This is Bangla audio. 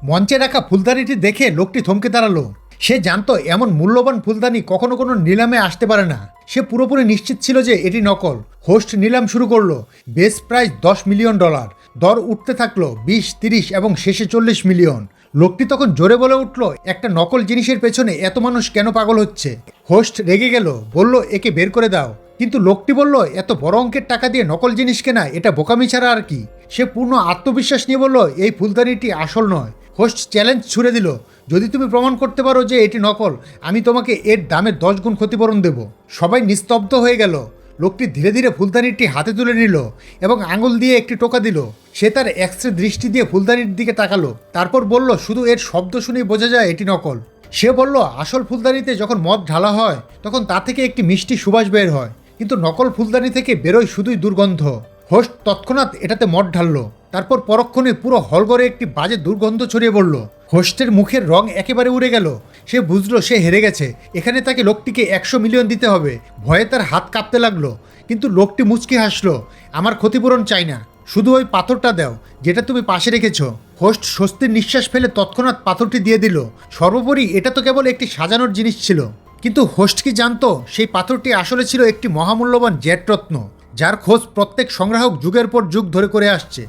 মঞ্চে রাখা ফুলদানিটি দেখে লোকটি থমকে দাঁড়ালো। সে জানতো এমন মূল্যবান ফুলদানি কখনো কোনো নিলামে আসতে পারে না। সে পুরোপুরি নিশ্চিত ছিল যে এটি নকল। হোস্ট নিলাম শুরু করলো। Base price $10 million. দর উঠতে থাকলো 20, 30 এবং শেষে 40 মিলিয়ন। লোকটি তখন জোরে বলে উঠল, একটা নকল জিনিসের পেছনে এত মানুষ কেন পাগল হচ্ছে? হোস্ট রেগে গেল, বলল একে বের করে দাও। কিন্তু লোকটি বলল, এত বড় অঙ্কের টাকা দিয়ে নকল জিনিস কেনা এটা বোকামি ছাড়া আর কি। সে পূর্ণ আত্মবিশ্বাস নিয়ে বলল, এই ফুলদানিটি আসল নয়। হোস্ট চ্যালেঞ্জ ছুড়ে দিল, যদি তুমি প্রমাণ করতে পারো যে এটি নকল, আমি তোমাকে এর দামের 10 গুণ ক্ষতিপূরণ দেব। সবাই নিস্তব্ধ হয়ে গেল। লোকটি ধীরে ধীরে ফুলদানিটি হাতে তুলে নিল এবং আঙুল দিয়ে একটি টোকা দিল। সে তার এক্সরে দৃষ্টি দিয়ে ফুলদানির দিকে তাকালো, তারপর বলল, শুধু এর শব্দ শুনেই বোঝা যায় এটি নকল। সে বলল, আসল ফুলদানিতে যখন মদ ঢালা হয় তখন তা থেকে একটি মিষ্টি সুবাস বের হয়, কিন্তু নকল ফুলদানি থেকে বেরোয় শুধুই দুর্গন্ধ। হোস্ট তৎক্ষণাৎ এটাতে মদ ঢাললো। তারপর পরক্ষণে পুরো হলঘরে একটি বাজে দুর্গন্ধ ছড়িয়ে পড়ল। হোস্টের মুখের রং একেবারে উড়ে গেল। সে বুঝলো সে হেরে গেছে। এখানে তাকে লোকটিকে 100 মিলিয়ন দিতে হবে। ভয়ে তার হাত কাঁপতে লাগলো। কিন্তু লোকটি মুচকি হাসলো, আমার ক্ষতিপূরণ চাই না, শুধু ওই পাথরটা দাও যেটা তুমি পাশে রেখেছ। হোস্ট স্বস্তির নিঃশ্বাস ফেলে তৎক্ষণাৎ পাথরটি দিয়ে দিল। সর্বোপরি এটা তো কেবল একটি সাজানোর জিনিস ছিল, কিন্তু হোস্ট কি জানতো সেই পাথরটি আসলে ছিল একটি মহামূল্যবান জেট রত্ন, যার খোঁজ প্রত্যেক সংগ্রাহক যুগের পর যুগ ধরে করে আসছে।